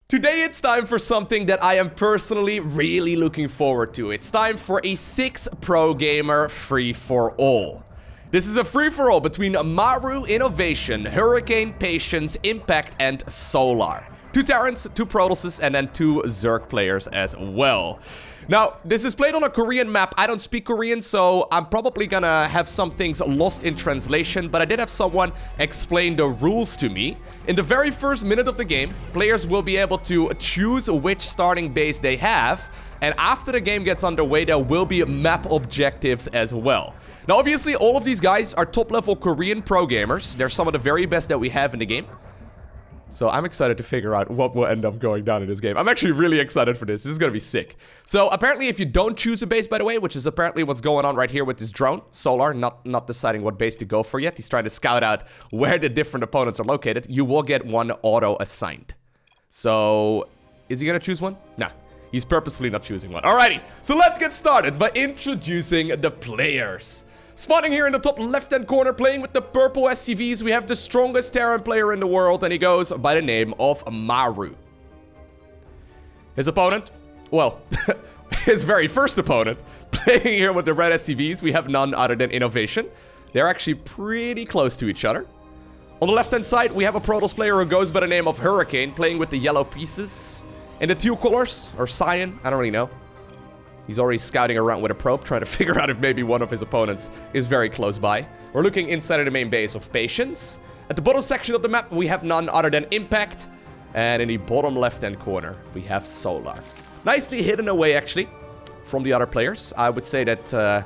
Today it's time for something that I am personally really looking forward to. It's time for a 6 Progamer free-for-all. This is a free-for-all between Maru, INnoVation, Hurricane, Patience, Impact, and Solar. 2 Terrans, 2 Protosses, and then 2 Zerg players as well. Now, this is played on a Korean map. I don't speak Korean, so I'm probably gonna have some things lost in translation, but I did have someone explain the rules to me. In the very first minute of the game, players will be able to choose which starting base they have, and after the game gets underway, there will be map objectives as well. Now, obviously, all of these guys are top-level Korean pro gamers. They're some of the very best that we have in the game. So I'm excited to figure out what will end up going down in this game. I'm actually really excited for this. This is gonna be sick. So apparently if you don't choose a base, by the way, which is apparently what's going on right here with this drone, Solar, not deciding what base to go for yet. He's trying to scout out where the different opponents are located. You will get one auto-assigned. So, is he gonna choose one? Nah, he's purposefully not choosing one. Alrighty, so let's get started by introducing the players. Spawning here in the top left-hand corner, playing with the purple SCVs, we have the strongest Terran player in the world, and he goes by the name of Maru. His opponent, well, his very first opponent, playing here with the red SCVs, we have none other than INnoVation. They're actually pretty close to each other. On the left-hand side, we have a Protoss player who goes by the name of Hurricane, playing with the yellow pieces. In the teal colors, or cyan, I don't really know. He's already scouting around with a probe, trying to figure out if maybe one of his opponents is very close by. We're looking inside of the main base of Patience. At the bottom section of the map, we have none other than Impact. And in the bottom left-hand corner, we have Solar. Nicely hidden away, actually, from the other players. I would say that the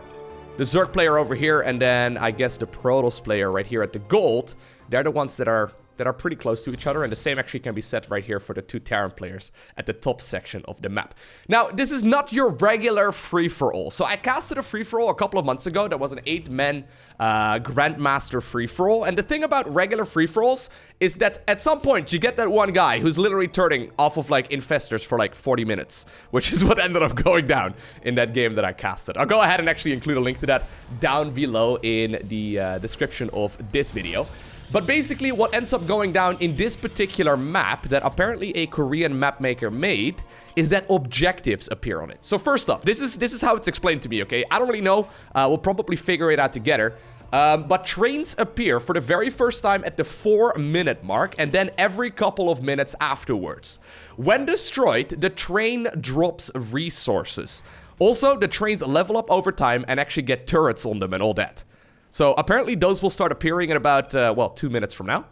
Zerg player over here, and then I guess the Protoss player right here at the gold, they're the ones that are pretty close to each other, and the same actually can be said right here for the 2 Terran players at the top section of the map. Now, this is not your regular free-for-all. So I casted a free-for-all a couple of months ago. That was an 8-man Grandmaster free-for-all, and the thing about regular free-for-alls is that at some point you get that one guy who's literally turning off of like infestors for like 40 minutes, which is what ended up going down in that game that I casted. I'll go ahead and actually include a link to that down below in the description of this video. But basically what ends up going down in this particular map that apparently a Korean map maker made is that objectives appear on it. So first off, this is how it's explained to me, okay? I don't really know. We'll probably figure it out together. But trains appear for the very first time at the 4-minute mark and then every couple of minutes afterwards. When destroyed, the train drops resources. Also, the trains level up over time and actually get turrets on them and all that. So apparently those will start appearing in about, well, 2 minutes from now.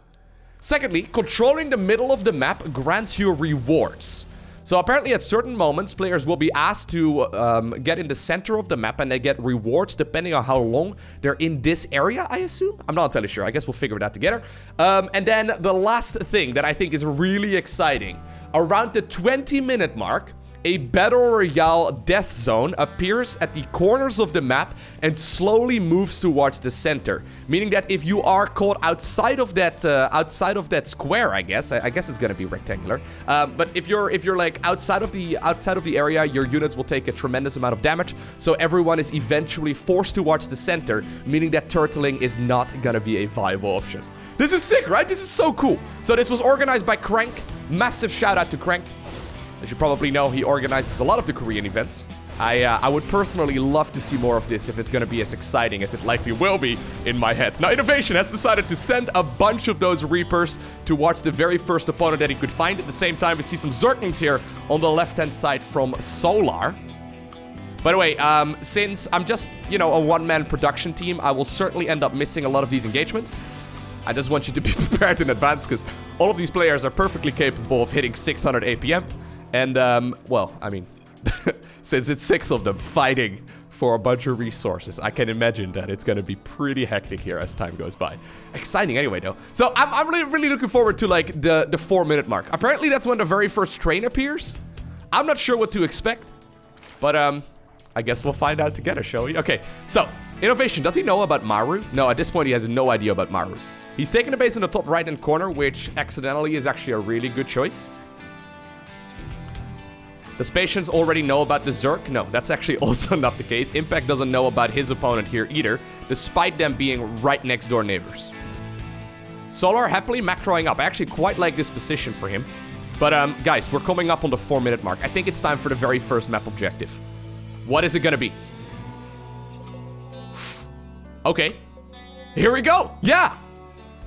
Secondly, controlling the middle of the map grants you rewards. So apparently at certain moments, players will be asked to get in the center of the map and they get rewards depending on how long they're in this area, I assume? I'm not entirely sure. I guess we'll figure it out together. And then the last thing that I think is really exciting. Around the 20-minute mark, a Battle Royale death zone appears at the corners of the map and slowly moves towards the center. Meaning that if you are caught outside of that square, I guess it's gonna be rectangular. But if you're like outside of the area, your units will take a tremendous amount of damage. So everyone is eventually forced towards the center, meaning that turtling is not gonna be a viable option. This is sick, right? This is so cool. So this was organized by Crank. Massive shout out to Crank. As you probably know, he organizes a lot of the Korean events. I would personally love to see more of this if it's going to be as exciting as it likely will be in my head. Now, INnoVation has decided to send a bunch of those Reapers towards the very first opponent that he could find. At the same time, we see some Zerglings here on the left-hand side from Solar. By the way, since I'm just, you know, a one-man production team, I will certainly end up missing a lot of these engagements. I just want you to be prepared in advance, because all of these players are perfectly capable of hitting 600 APM. And, well, I mean, since it's 6 of them fighting for a bunch of resources, I can imagine that it's gonna be pretty hectic here as time goes by. Exciting anyway, though. So I'm really looking forward to, like, the 4-minute mark. Apparently, that's when the very first train appears. I'm not sure what to expect, but, I guess we'll find out together, shall we? Okay, so, INnoVation, does he know about Maru? No, at this point, he has no idea about Maru. He's taking a base in the top right-hand corner, which accidentally is actually a really good choice. Does Patience already know about the Zerg? No, that's actually also not the case. Impact doesn't know about his opponent here either, despite them being right next door neighbors. Solar happily macroing up. I actually quite like this position for him. But, guys, we're coming up on the 4-minute mark. I think it's time for the very first map objective. What is it gonna be? Okay. Here we go. Yeah.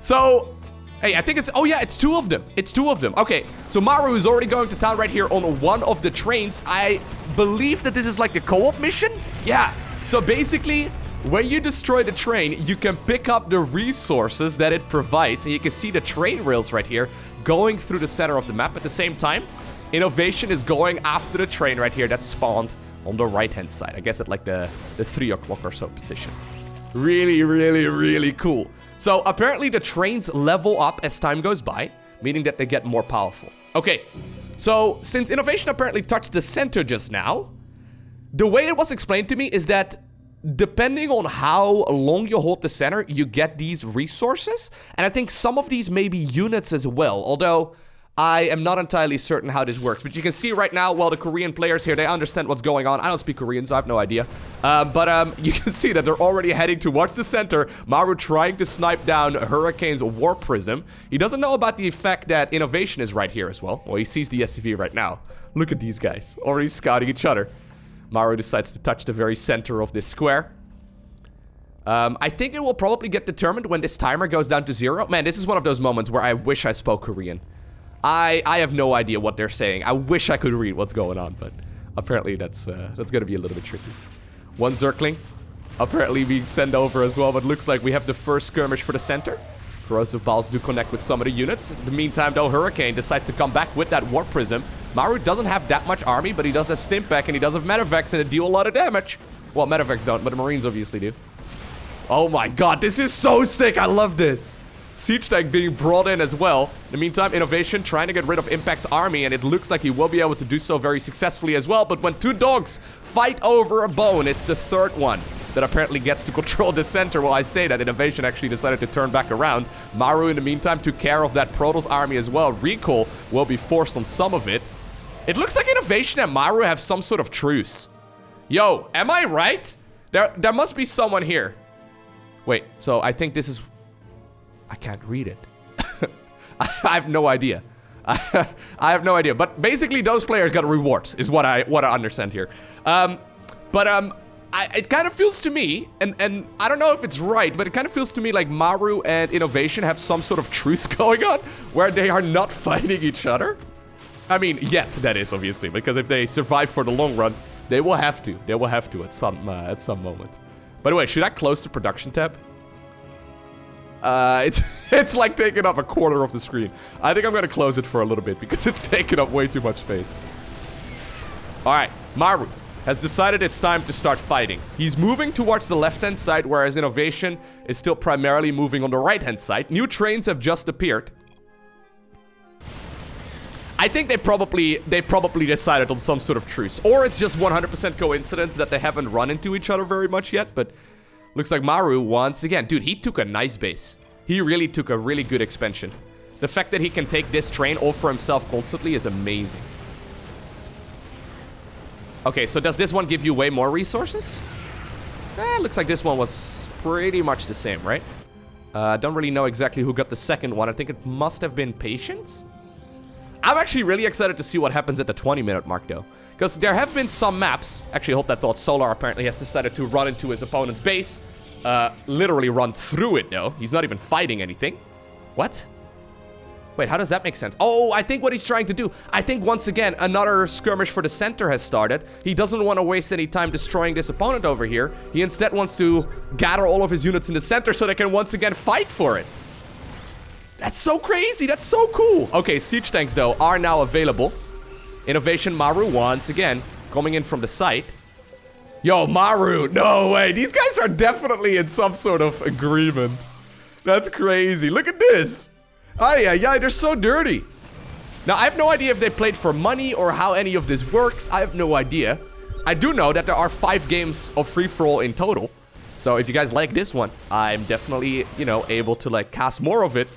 So, hey, I think it's... Oh, yeah, it's 2 of them. It's 2 of them. Okay, so Maru is already going to town right here on one of the trains. I believe that this is like a co-op mission? Yeah. So, basically, when you destroy the train, you can pick up the resources that it provides. And you can see the train rails right here going through the center of the map. At the same time, INnoVation is going after the train right here that spawned on the right-hand side. I guess at like the 3 o'clock or so position. Really, really, really cool. So apparently the trains level up as time goes by, meaning that they get more powerful. Okay, so since INnoVation apparently touched the center just now, the way it was explained to me is that depending on how long you hold the center, you get these resources. And I think some of these may be units as well, although I am not entirely certain how this works. But you can see right now, well, the Korean players here, they understand what's going on. I don't speak Korean, so I have no idea. But you can see that they're already heading towards the center. Maru trying to snipe down Hurricane's War Prism. He doesn't know about the effect that INnoVation is right here as well. Well, he sees the SCV right now. Look at these guys, already scouting each other. Maru decides to touch the very center of this square. I think it will probably get determined when this timer goes down to 0. Man, this is one of those moments where I wish I spoke Korean. I have no idea what they're saying. I wish I could read what's going on, but apparently that's gonna be a little bit tricky. One Zergling apparently being sent over as well, but looks like we have the first skirmish for the center. Corrosive Balls do connect with some of the units. In the meantime, though, Hurricane decides to come back with that War Prism. Maru doesn't have that much army, but he does have Stimpack, and he does have Medivacs, and it deal a lot of damage. Well, Medivacs don't, but the Marines obviously do. Oh my god, this is so sick! I love this! Siege Tank being brought in as well. In the meantime, INnoVation trying to get rid of Impact's army, and it looks like he will be able to do so very successfully as well. But when 2 dogs fight over a bone, it's the 3rd one that apparently gets to control the center. Well, I say that INnoVation actually decided to turn back around. Maru, in the meantime, took care of that Protoss army as well. Recall will be forced on some of it. It looks like INnoVation and Maru have some sort of truce. Yo, am I right? There must be someone here. Wait, so I think this is... I can't read it. I have no idea. I have no idea. But basically, those players got rewards, is what I understand here. It kind of feels to me, and I don't know if it's right, but it kind of feels to me like Maru and INnoVation have some sort of truce going on, where they are not fighting each other. I mean, yet, that is, obviously, because if they survive for the long run, they will have to. They will have to at some moment. By the way, should I close the production tab? It's like taking up a quarter of the screen. I think I'm gonna close it for a little bit because it's taking up way too much space. Alright, Maru has decided it's time to start fighting. He's moving towards the left-hand side, whereas INnoVation is still primarily moving on the right-hand side. New trains have just appeared. I think they probably decided on some sort of truce. Or it's just 100% coincidence that they haven't run into each other very much yet, but... Looks like Maru, once again, dude, he took a nice base. He really took a really good expansion. The fact that he can take this train all for himself constantly is amazing. Okay, so does this one give you way more resources? Looks like this one was pretty much the same, right? Don't really know exactly who got the second one. I think it must have been Patience. I'm actually really excited to see what happens at the 20-minute mark, though. Because there have been some maps. Actually, hold that thought. Solar apparently has decided to run into his opponent's base. Literally run through it, though. He's not even fighting anything. What? Wait, how does that make sense? Oh, I think what he's trying to do... I think, once again, another skirmish for the center has started. He doesn't want to waste any time destroying this opponent over here. He instead wants to gather all of his units in the center so they can once again fight for it. That's so crazy. That's so cool. Okay, siege tanks, though, are now available. INnoVation Maru, once again, coming in from the site. Yo, Maru, no way. These guys are definitely in some sort of agreement. That's crazy. Look at this. Yeah, they're so dirty. Now, I have no idea if they played for money or how any of this works. I have no idea. I do know that there are 5 games of free-for-all in total. So if you guys like this one, I'm definitely, you know, able to, like, cast more of it.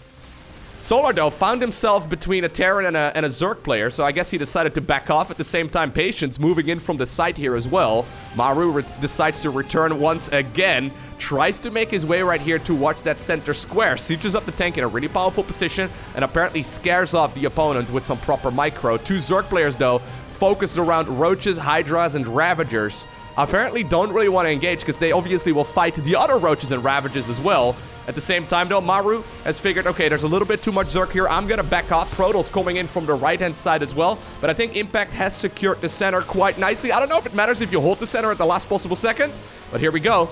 Solar, though, found himself between a Terran and a Zerg player, so I guess he decided to back off. At the same time, Patience moving in from the side here as well. Maru decides to return once again, tries to make his way right here towards that center square, sieges up the tank in a really powerful position, and apparently scares off the opponents with some proper micro. 2 Zerg players, though, focused around Roaches, Hydras, and Ravagers. Apparently don't really want to engage because they obviously will fight the other Roaches and Ravagers as well. At the same time, though, Maru has figured, okay, there's a little bit too much Zerg here. I'm going to back off. Protoss coming in from the right-hand side as well. But I think Impact has secured the center quite nicely. I don't know if it matters if you hold the center at the last possible second. But here we go.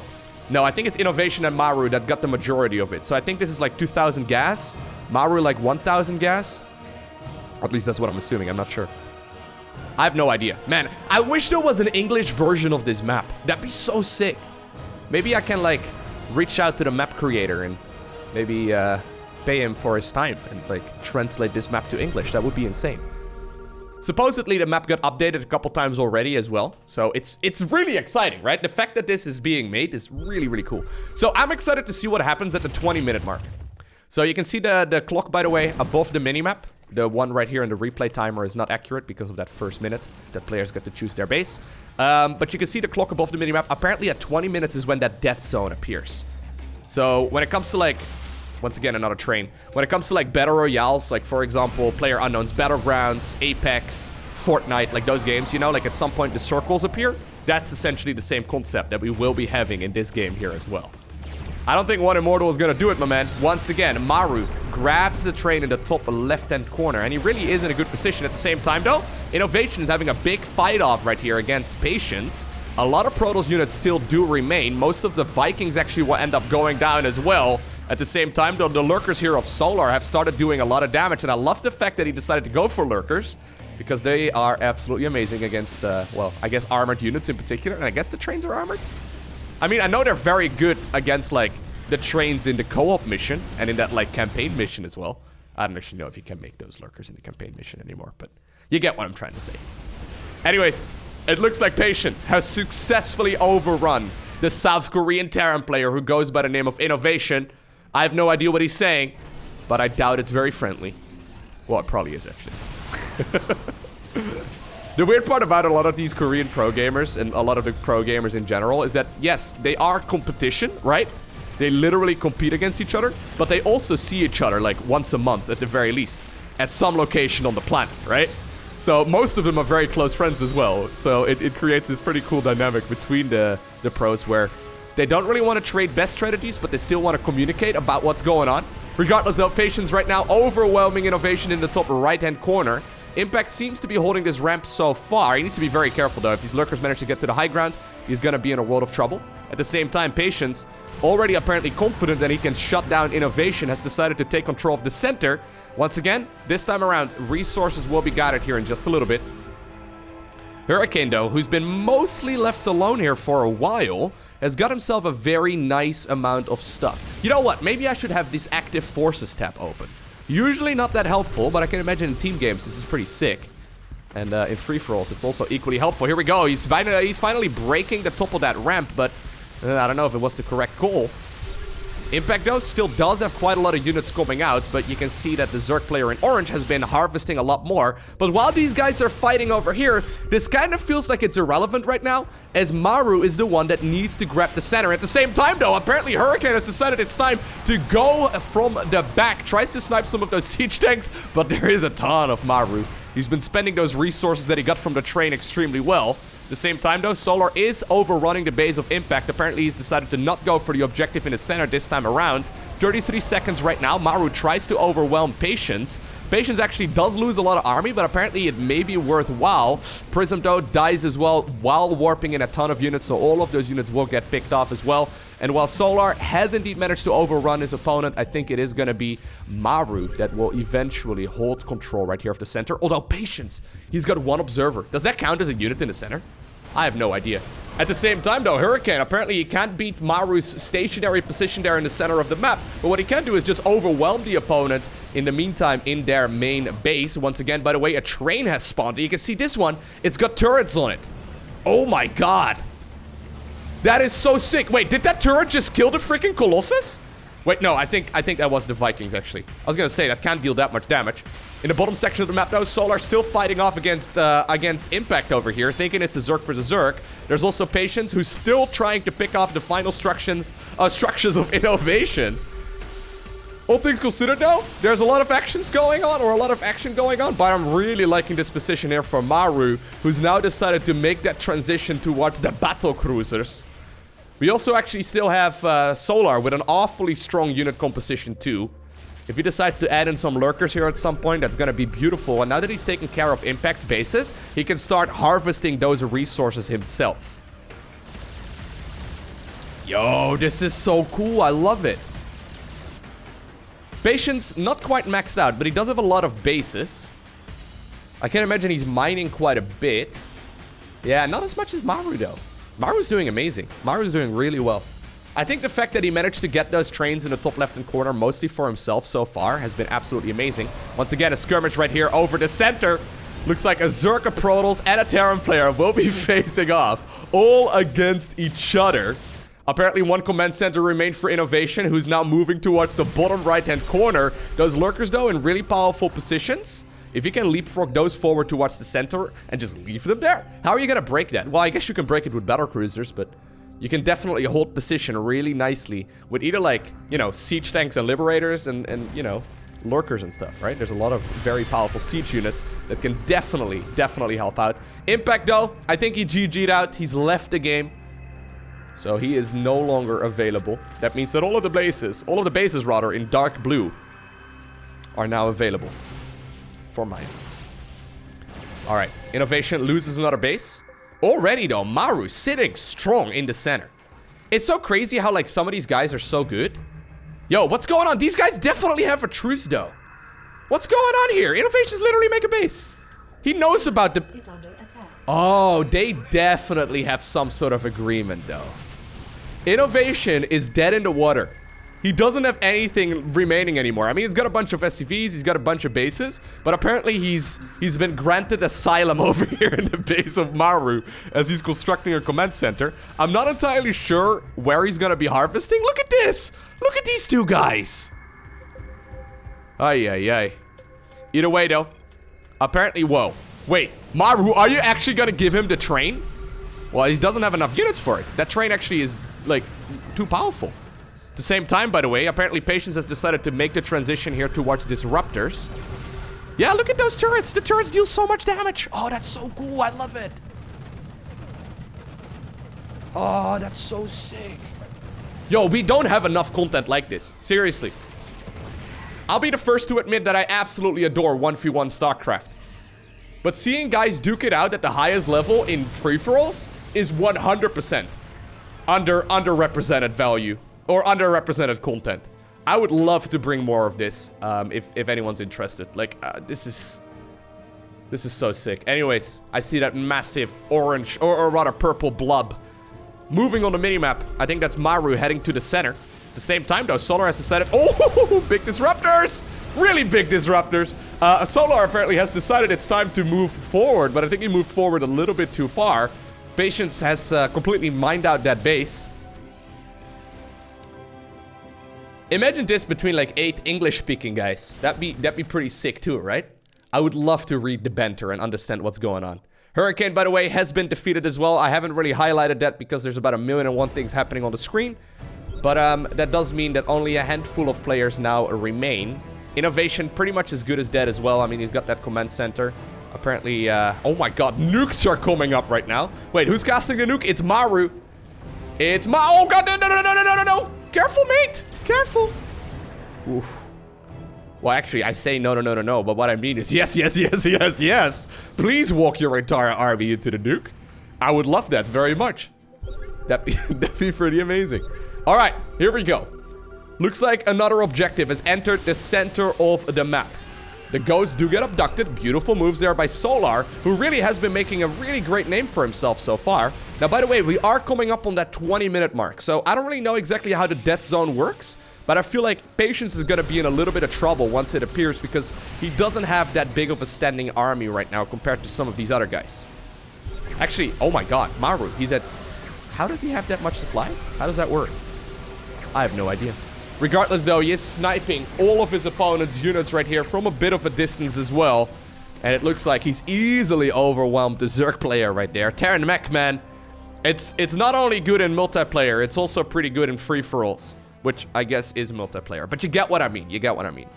No, I think it's INnoVation and Maru that got the majority of it. So I think this is like 2,000 gas. Maru like 1,000 gas. At least that's what I'm assuming. I'm not sure. I have no idea. Man, I wish there was an English version of this map. That'd be so sick. Maybe I can, like, reach out to the map creator and maybe pay him for his time and, like, translate this map to English. That would be insane. Supposedly, the map got updated a couple times already as well. So it's really exciting, right? The fact that this is being made is really, really cool. So I'm excited to see what happens at the 20-minute mark. So you can see the clock, by the way, above the minimap. The one right here in the replay timer is not accurate because of that first minute that players get to choose their base. But you can see the clock above the minimap. Apparently at 20 minutes is when that death zone appears. So when it comes to, like, once again, another train. When it comes to, like, Battle Royales, like, for example, PlayerUnknown's Battlegrounds, Apex, Fortnite, like those games, you know, like at some point the circles appear. That's essentially the same concept that we will be having in this game here as well. I don't think One Immortal is going to do it, my man. Once again, Maru grabs the train in the top left-hand corner, and he really is in a good position. At the same time, though, INnoVation is having a big fight-off right here against Patience. A lot of Protoss units still do remain. Most of the Vikings actually will end up going down as well. At the same time, though, the Lurkers here of Solar have started doing a lot of damage, and I love the fact that he decided to go for Lurkers, because they are absolutely amazing against, well, I guess armored units in particular, and I guess the trains are armored? I mean, I know they're very good against, like, the trains in the co-op mission and in that, like, campaign mission as well. I don't actually know if you can make those Lurkers in the campaign mission anymore, but you get what I'm trying to say. Anyways, it looks like Patience has successfully overrun the South Korean Terran player who goes by the name of INnoVation. I have no idea what he's saying, but I doubt it's very friendly. Well, it probably is, actually. The weird part about a lot of these Korean pro gamers and a lot of the pro gamers in general is that, yes, they are competition, right? They literally compete against each other, but they also see each other like once a month at the very least, at some location on the planet, right? So most of them are very close friends as well. So it creates this pretty cool dynamic between the pros where they don't really want to trade best strategies, but they still want to communicate about what's going on. Regardless of Patience right now, overwhelming INnoVation in the top right-hand corner. Impact seems to be holding this ramp so far. He needs to be very careful, though. If these Lurkers manage to get to the high ground, he's going to be in a world of trouble. At the same time, Patience, already apparently confident that he can shut down INnoVation, has decided to take control of the center. Once again, this time around, resources will be gathered here in just a little bit. Hurricane, though, who's been mostly left alone here for a while, has got himself a very nice amount of stuff. You know what? Maybe I should have this active forces tab open. Usually not that helpful, but I can imagine in team games this is pretty sick. And in free-for-alls, it's also equally helpful. Here we go. He's finally breaking the top of that ramp, but I don't know if it was the correct call. Impact, though, still does have quite a lot of units coming out, but you can see that the Zerg player in orange has been harvesting a lot more. But while these guys are fighting over here, this kind of feels like it's irrelevant right now, as Maru is the one that needs to grab the center. At the same time, though, apparently Hurricane has decided it's time to go from the back. Tries to snipe some of those siege tanks, but there is a ton of Maru. He's been spending those resources that he got from the train extremely well. At the same time, though, Solar is overrunning the base of Impact. Apparently, he's decided to not go for the objective in the center this time around. 33 seconds right now. Maru tries to overwhelm Patience. Patience actually does lose a lot of army, but apparently it may be worthwhile. Prism, though, dies as well while warping in a ton of units, so all of those units will get picked off as well. And while Solar has indeed managed to overrun his opponent, I think it is going to be Maru that will eventually hold control right here of the center. Although Patience, he's got one observer. Does that count as a unit in the center? I have no idea. At the same time, though, Hurricane, apparently he can't beat Maru's stationary position there in the center of the map. But what he can do is just overwhelm the opponent in the meantime in their main base. Once again, by the way, a train has spawned. You can see this one. It's got turrets on it. Oh my god. That is so sick. Wait, did that turret just kill the freaking Colossus? Wait, no, I think that was the Vikings, actually. I was gonna say, that can't deal that much damage. In the bottom section of the map, though, Solar still fighting off against Impact over here, thinking it's a Zerg for the Zerg. There's also Patience, who's still trying to pick off the final structures of INnoVation. All things considered, though, there's a lot of action going on, but I'm really liking this position here for Maru, who's now decided to make that transition towards the battle cruisers. We also actually still have Solar with an awfully strong unit composition, too. If he decides to add in some lurkers here at some point, that's going to be beautiful. And now that he's taken care of Impact's bases, he can start harvesting those resources himself. Yo, this is so cool. I love it. Patience, not quite maxed out, but he does have a lot of bases. I can imagine he's mining quite a bit. Yeah, not as much as Maru, though. Maru's doing amazing. Maru's doing really well. I think the fact that he managed to get those trains in the top left-hand corner mostly for himself so far has been absolutely amazing. Once again, a skirmish right here over the center. Looks like a Zerg, a Protoss, and a Terran player will be facing off, all against each other. Apparently, one command center remained for INnoVation, who's now moving towards the bottom right-hand corner. Those lurkers, though, in really powerful positions. If you can leapfrog those forward towards the center and just leave them there, how are you going to break that? Well, I guess you can break it with battle cruisers, but you can definitely hold position really nicely with either, like, you know, siege tanks and liberators and you know, lurkers and stuff, right? There's a lot of very powerful siege units that can definitely help out. Impact, though, I think he GG'd out. He's left the game. So he is no longer available. That means that all of the bases rather, in dark blue are now available for mine. All right, INnoVation loses another base. Already, though, Maru sitting strong in the center. It's so crazy how, like, some of these guys are so good. Yo, what's going on? These guys definitely have a truce, though. What's going on here? INnoVation's literally make a base. He knows about the... Oh, they definitely have some sort of agreement, though. INnoVation is dead in the water. He doesn't have anything remaining anymore. I mean, he's got a bunch of SCVs, he's got a bunch of bases, but apparently he's been granted asylum over here in the base of Maru as he's constructing a command center. I'm not entirely sure where he's gonna be harvesting. Look at this! Look at these two guys! Ay, ay, ay. Either way, though, apparently, whoa. Wait, Maru, are you actually gonna give him the train? Well, he doesn't have enough units for it. That train actually is, like, too powerful. At the same time, by the way, apparently Patience has decided to make the transition here towards disruptors. Yeah, look at those turrets. The turrets deal so much damage. Oh, that's so cool. I love it. Oh, that's so sick. Yo, we don't have enough content like this. Seriously. I'll be the first to admit that I absolutely adore 1v1 StarCraft. But seeing guys duke it out at the highest level in free-for-alls is 100% underrepresented value. Or underrepresented content. I would love to bring more of this, if anyone's interested. Like, this is so sick. Anyways, I see that massive orange, or rather purple blob moving on the minimap. I think that's Maru heading to the center. At the same time, though, Solar has decided... Oh, big disruptors! Really big disruptors. Solar apparently has decided it's time to move forward, but I think he moved forward a little bit too far. Patience has completely mined out that base. Imagine this between like 8 English-speaking guys. That'd be pretty sick too, right? I would love to read the banter and understand what's going on. Hurricane, by the way, has been defeated as well. I haven't really highlighted that because there's about 1,000,001 things happening on the screen. But that does mean that only a handful of players now remain. INnoVation pretty much as good as dead as well. I mean, he's got that command center. Apparently, oh my god, nukes are coming up right now. Wait, who's casting the nuke? It's Maru. It's oh god, no. Careful, mate. Careful. Oof. Well, actually, I say no, but what I mean is yes. Please walk your entire army into the nuke. I would love that very much. That'd be pretty amazing. All right, here we go. Looks like another objective has entered the center of the map. The ghosts do get abducted. Beautiful moves there by Solar, who really has been making a really great name for himself so far. Now, by the way, we are coming up on that 20-minute mark, so I don't really know exactly how the death zone works, but I feel like Patience is going to be in a little bit of trouble once it appears because he doesn't have that big of a standing army right now compared to some of these other guys. Actually, oh my god, Maru, he's at... How does he have that much supply? How does that work? I have no idea. Regardless, though, he is sniping all of his opponent's units right here from a bit of a distance as well. And it looks like he's easily overwhelmed the Zerg player right there. Terran Mech, man. It's not only good in multiplayer, it's also pretty good in free-for-alls. Which I guess is multiplayer. But you get what I mean. You get what I mean.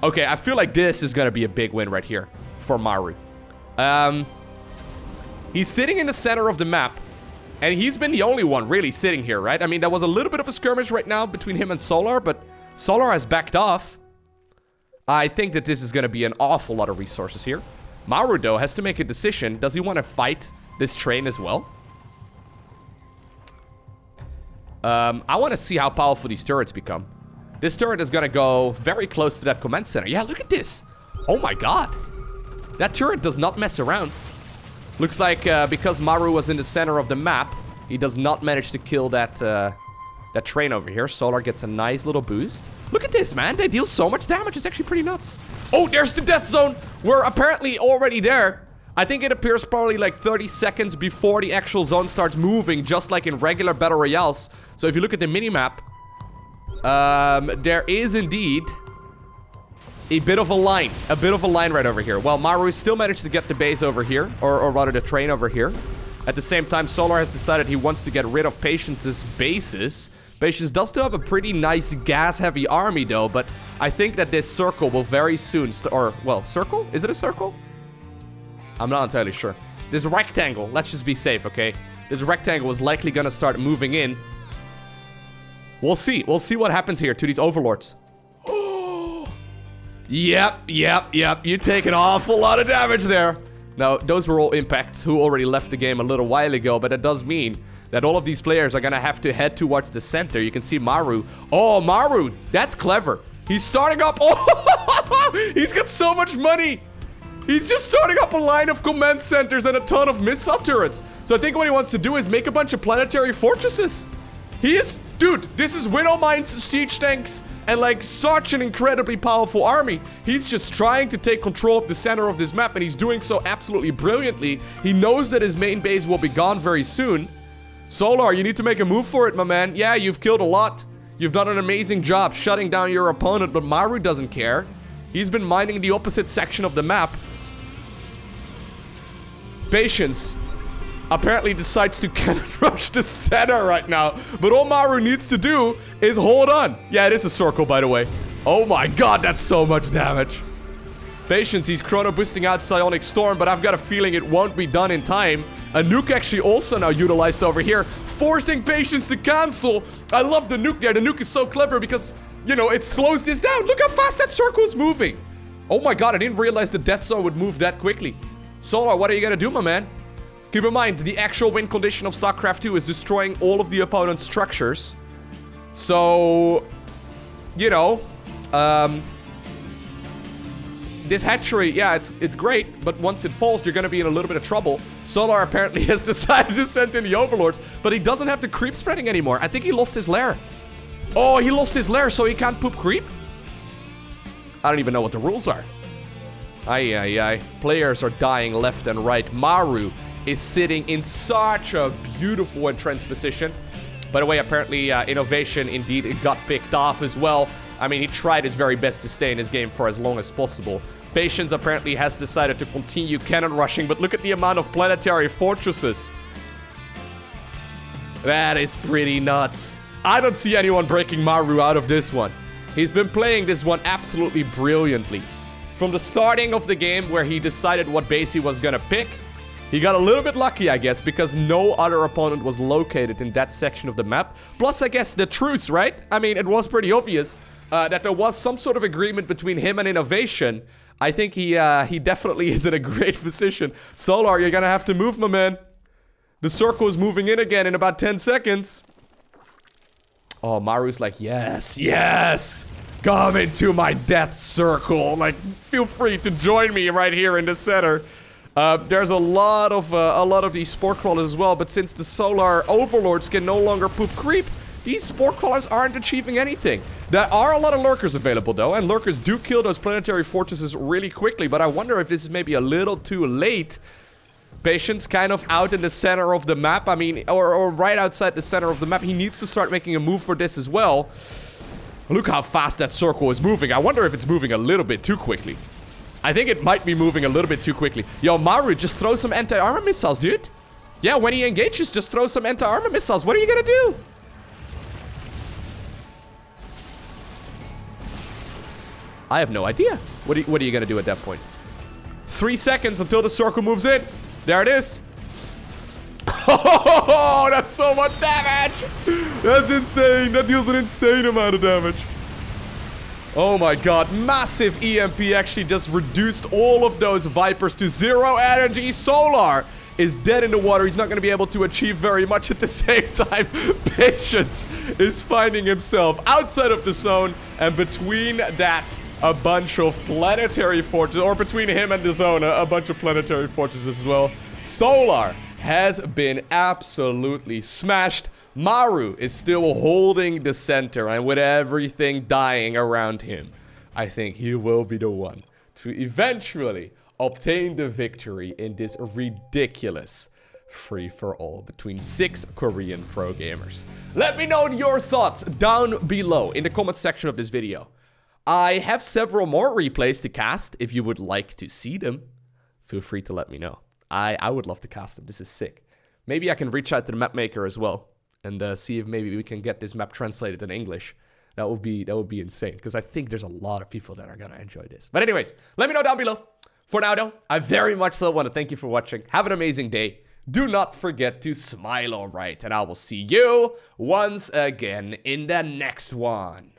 Okay, I feel like this is going to be a big win right here for Maru. He's sitting in the center of the map. And he's been the only one really sitting here, right? I mean, there was a little bit of a skirmish right now between him and Solar, but Solar has backed off. I think that this is going to be an awful lot of resources here. Maru, though, has to make a decision. Does he want to fight this train as well? I want to see how powerful these turrets become. This turret is going to go very close to that command center. Yeah, look at this. Oh my god. That turret does not mess around. Looks like because Maru was in the center of the map, he does not manage to kill that that train over here. Solar gets a nice little boost. Look at this, man. They deal so much damage. It's actually pretty nuts. Oh, there's the death zone. We're apparently already there. I think it appears probably like 30 seconds before the actual zone starts moving, just like in regular Battle Royales. So if you look at the minimap, there is indeed a bit of a line right over here. Well, Maru still managed to get the base over here, or rather the train over here. At the same time, Solar has decided he wants to get rid of Patience's bases. Patience does still have a pretty nice gas-heavy army, though, but I think that this circle will very soon, circle? Is it a circle? I'm not entirely sure. This rectangle, let's just be safe, okay? This rectangle is likely gonna start moving in. We'll see. We'll see what happens here to these overlords. Yep. You take an awful lot of damage there. Now, those were all impacts who already left the game a little while ago, but it does mean that all of these players are gonna have to head towards the center. You can see Maru. Oh, Maru, that's clever. He's starting up. Oh, he's got so much money. He's just starting up a line of command centers and a ton of missile turrets. So I think what he wants to do is make a bunch of planetary fortresses. Dude, this is Winnowmine's siege tanks and like such an incredibly powerful army. He's just trying to take control of the center of this map, and he's doing so absolutely brilliantly. He knows that his main base will be gone very soon. Solar, you need to make a move for it, my man. Yeah, you've killed a lot. You've done an amazing job shutting down your opponent, but Maru doesn't care. He's been mining the opposite section of the map. Patience apparently decides to cannon rush the center right now. But all Maru needs to do is hold on. Yeah, it is a circle, by the way. Oh my god, that's so much damage. Patience, he's chrono boosting out Psionic Storm, but I've got a feeling it won't be done in time. A nuke actually also now utilized over here, forcing Patience to cancel. I love the nuke there. The nuke is so clever because, you know, it slows this down. Look how fast that circle is moving. Oh my god, I didn't realize the death zone would move that quickly. Solar, what are you gonna do, my man? Keep in mind, the actual win condition of StarCraft 2 is destroying all of the opponent's structures. So, you know, this hatchery, yeah, it's great, but once it falls, you're gonna be in a little bit of trouble. Solar apparently has decided to send in the overlords, but he doesn't have the creep spreading anymore. I think he lost his lair. Oh, he lost his lair, so he can't poop creep? I don't even know what the rules are. Aye. Players are dying left and right. Maru is sitting in such a beautiful entrenched position. By the way, apparently INnoVation indeed got picked off as well. I mean, he tried his very best to stay in his game for as long as possible. Patience apparently has decided to continue cannon rushing, but look at the amount of planetary fortresses. That is pretty nuts. I don't see anyone breaking Maru out of this one. He's been playing this one absolutely brilliantly. From the starting of the game where he decided what base he was gonna pick, he got a little bit lucky, I guess, because no other opponent was located in that section of the map. Plus, I guess, the truce, right? I mean, it was pretty obvious that there was some sort of agreement between him and INnoVation. I think he definitely is in a great position. Solar, you're gonna have to move, my man. The circle is moving in again in about 10 seconds. Oh, Maru's like, yes! Come into my death circle. Like, feel free to join me right here in the center. There's a lot of these spore crawlers as well, but since the solar overlords can no longer poop creep, these spore crawlers aren't achieving anything. There are a lot of lurkers available though, and lurkers do kill those planetary fortresses really quickly, but I wonder if this is maybe a little too late. Patience kind of out in the center of the map, I mean, or right outside the center of the map. He needs to start making a move for this as well. Look how fast that circle is moving. I wonder if it's moving a little bit too quickly. I think it might be moving a little bit too quickly. Yo, Maru, just throw some anti-armor missiles, dude. Yeah, when he engages, just throw some anti-armor missiles. What are you gonna do? I have no idea. What are you gonna do at that point? 3 seconds until the circle moves in. There it is. Oh, that's so much damage. That's insane. That deals an insane amount of damage. Oh my god. Massive EMP actually just reduced all of those Vipers to 0 energy. Solar is dead in the water. He's not going to be able to achieve very much at the same time. Patience is finding himself outside of the zone. And between that, a bunch of planetary fortresses. Or between him and the zone, a bunch of planetary fortresses as well. Solar has been absolutely smashed. Maru is still holding the center, and with everything dying around him, I think he will be the one to eventually obtain the victory in this ridiculous free-for-all between 6 Korean pro gamers. Let me know your thoughts down below in the comment section of this video. I have several more replays to cast. If you would like to see them, feel free to let me know. I would love to cast them. This is sick. Maybe I can reach out to the map maker as well and see if maybe we can get this map translated in English. That would be insane, because I think there's a lot of people that are gonna enjoy this. But anyways, let me know down below. For now though, I very much so want to thank you for watching. Have an amazing day. Do not forget to smile, alright, and I will see you once again in the next one.